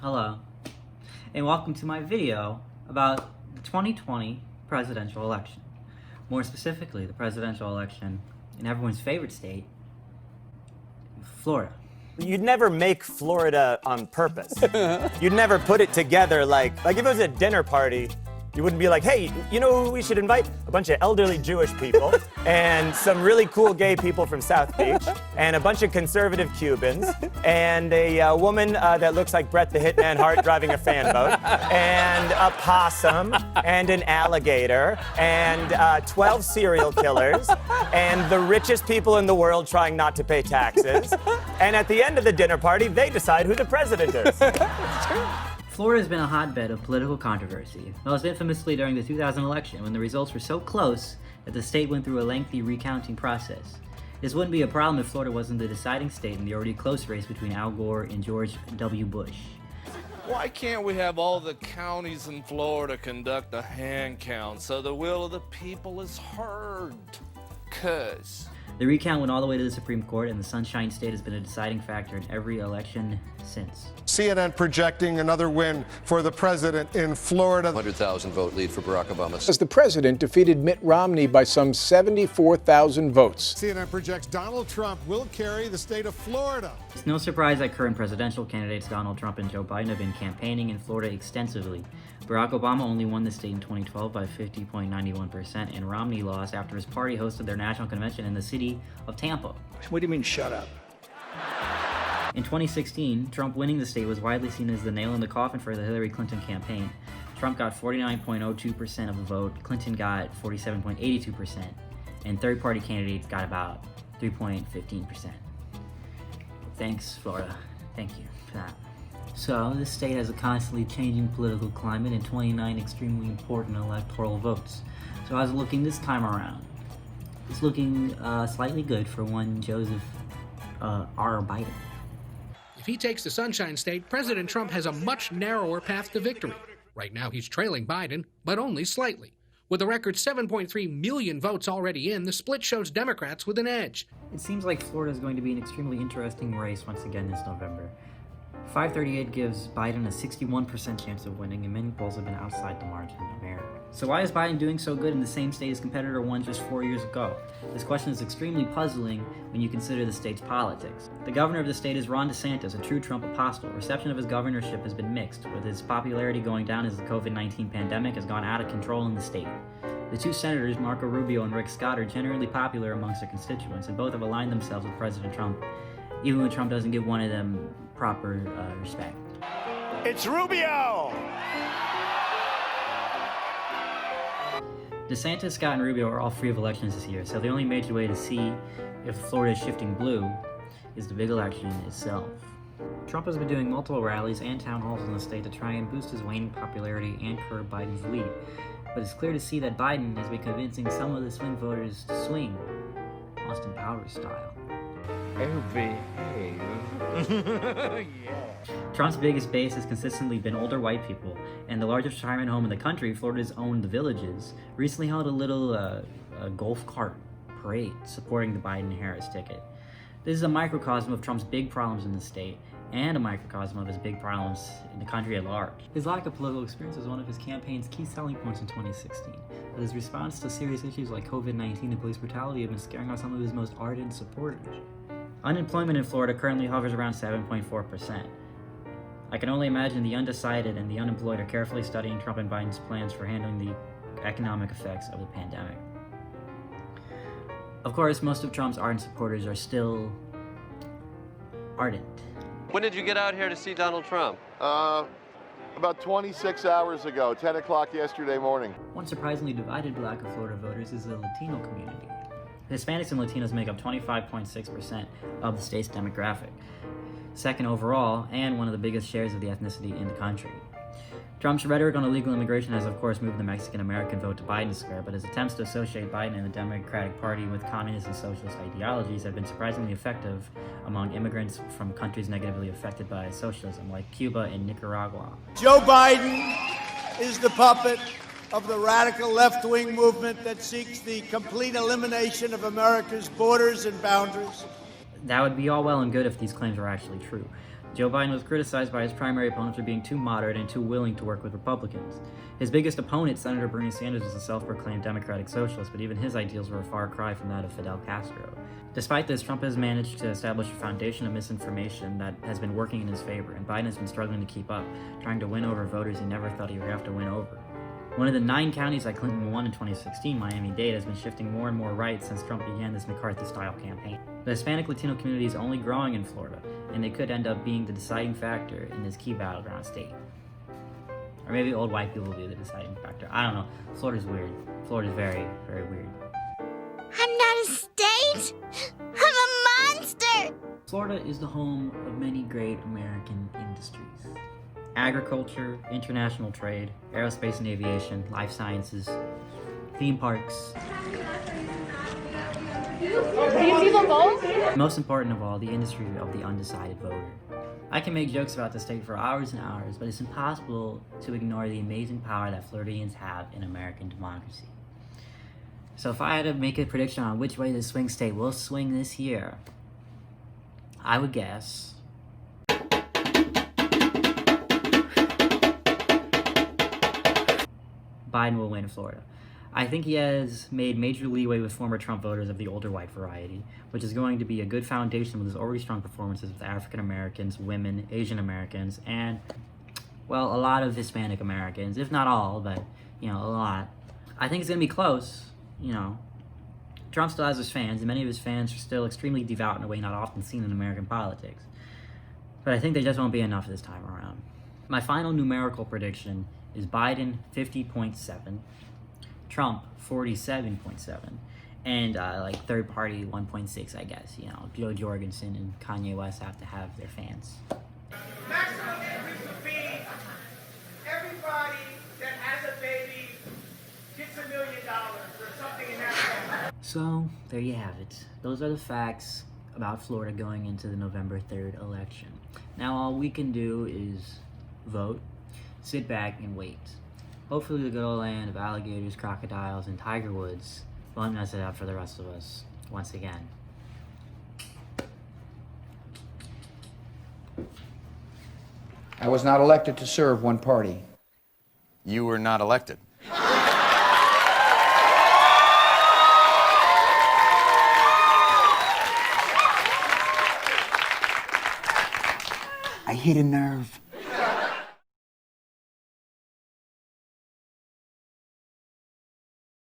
Hello, and welcome to my video about the 2020 presidential election. More specifically, the presidential election in everyone's favorite state, Florida. You'd never make Florida on purpose. You'd never put it together like if it was a dinner party, you wouldn't be like, hey, you know who we should invite? A bunch of elderly Jewish people and some really cool gay people from South Beach and a bunch of conservative Cubans and a woman that looks like Bret the Hitman Hart driving a fan boat and a possum and an alligator and 12 serial killers and the richest people in the world trying not to pay taxes. And at the end of the dinner party, they decide who the president is. It's true. Florida has been a hotbed of political controversy, most infamously during the 2000 election when the results were so close that the state went through a lengthy recounting process. This wouldn't be a problem if Florida wasn't the deciding state in the already close race between Al Gore and George W. Bush. Why can't we have all the counties in Florida conduct a hand count so the will of the people is heard? 'Cause the recount went all the way to the Supreme Court, and the Sunshine State has been a deciding factor in every election since. CNN projecting another win for the president in Florida. 100,000 vote lead for Barack Obama. As the president defeated Mitt Romney by some 74,000 votes. CNN projects Donald Trump will carry the state of Florida. It's no surprise that current presidential candidates Donald Trump and Joe Biden have been campaigning in Florida extensively. Barack Obama only won the state in 2012 by 50.91%, and Romney lost after his party hosted their national convention in the city of Tampa. What do you mean, shut up? In 2016, Trump winning the state was widely seen as the nail in the coffin for the Hillary Clinton campaign. Trump got 49.02% of the vote, Clinton got 47.82%, and third-party candidates got about 3.15%. Thanks, Florida. Thank you for that. So, this state has a constantly changing political climate and 29 extremely important electoral votes. So how's it looking this time around? It's looking slightly good for one Joseph R. Biden. If he takes the Sunshine State, President Trump has a much narrower path to victory. Right now, he's trailing Biden, but only slightly. With a record 7.3 million votes already in, the split shows Democrats with an edge. It seems like Florida is going to be an extremely interesting race once again this November. 538 gives Biden a 61% chance of winning, and many polls have been outside the margin of error. So why is Biden doing so good in the same state his competitor won just 4 years ago? This question is extremely puzzling when you consider the state's politics. The governor of the state is Ron DeSantis, a true Trump apostle. Reception of his governorship has been mixed, with his popularity going down as the COVID-19 pandemic has gone out of control in the state. The two senators, Marco Rubio and Rick Scott, are generally popular amongst their constituents, and both have aligned themselves with President Trump, even when Trump doesn't give one of them proper respect. It's Rubio! DeSantis, Scott, and Rubio are all free of elections this year, so the only major way to see if Florida is shifting blue is the big election itself. Trump has been doing multiple rallies and town halls in the state to try and boost his waning popularity and curb Biden's lead, but it's clear to see that Biden has been convincing some of the swing voters to swing, Austin Powers style. Oh, behave. Yeah. Trump's biggest base has consistently been older white people, and the largest retirement home in the country, Florida's own The Villages, recently held a little a golf cart parade supporting the Biden-Harris ticket. This is a microcosm of Trump's big problems in the state, and a microcosm of his big problems in the country at large. His lack of political experience was one of his campaign's key selling points in 2016, but his response to serious issues like COVID-19 and police brutality have been scaring off some of his most ardent supporters. Unemployment in Florida currently hovers around 7.4%. I can only imagine the undecided and the unemployed are carefully studying Trump and Biden's plans for handling the economic effects of the pandemic. Of course, most of Trump's ardent supporters are still ardent. When did you get out here to see Donald Trump? About 26 hours ago, 10 o'clock yesterday morning. One surprisingly divided block of Florida voters is the Latino community. Hispanics and Latinos make up 25.6% of the state's demographic, second overall, and one of the biggest shares of the ethnicity in the country. Trump's rhetoric on illegal immigration has of course moved the Mexican-American vote to Biden's square, but his attempts to associate Biden and the Democratic Party with communist and socialist ideologies have been surprisingly effective among immigrants from countries negatively affected by socialism, like Cuba and Nicaragua. Joe Biden is the puppet of the radical left-wing movement that seeks the complete elimination of America's borders and boundaries. That would be all well and good if these claims were actually true. Joe Biden was criticized by his primary opponents for being too moderate and too willing to work with Republicans. His biggest opponent, Senator Bernie Sanders, was a self-proclaimed democratic socialist, but even his ideals were a far cry from that of Fidel Castro. Despite this, Trump has managed to establish a foundation of misinformation that has been working in his favor, and Biden has been struggling to keep up, trying to win over voters he never thought he would have to win over. One of the 9 counties that Clinton won in 2016, Miami-Dade, has been shifting more and more right since Trump began this McCarthy-style campaign. The Hispanic Latino community is only growing in Florida, and they could end up being the deciding factor in this key battleground state. Or maybe old white people will be the deciding factor. I don't know. Florida's weird. Florida's very, very weird. I'm not a state! I'm a monster! Florida is the home of many great American industries. Agriculture, international trade, aerospace and aviation, life sciences, theme parks. Do you see the vote? Most important of all, the industry of the undecided voter. I can make jokes about the state for hours and hours, but it's impossible to ignore the amazing power that Floridians have in American democracy. So if I had to make a prediction on which way the swing state will swing this year, I would guess Biden will win Florida. I think he has made major leeway with former Trump voters of the older white variety, which is going to be a good foundation with his already strong performances with African Americans, women, Asian Americans, and, well, a lot of Hispanic Americans, if not all, but, a lot. I think it's going to be close, Trump still has his fans, and many of his fans are still extremely devout in a way not often seen in American politics. But I think they just won't be enough this time around. My final numerical prediction is Biden 50.7, Trump 47.7, and third party 1.6, I guess. Joe Jorgensen and Kanye West have to have their fans. Maximum increase of fee. Everybody that has a baby gets $1 million or something in that way. So, there you have it. Those are the facts about Florida going into the November 3rd election. Now all we can do is vote, sit back, and wait. Hopefully the good old land of alligators, crocodiles, and tiger woods won't mess it up for the rest of us once again. I was not elected to serve one party. You were not elected. I hit a nerve.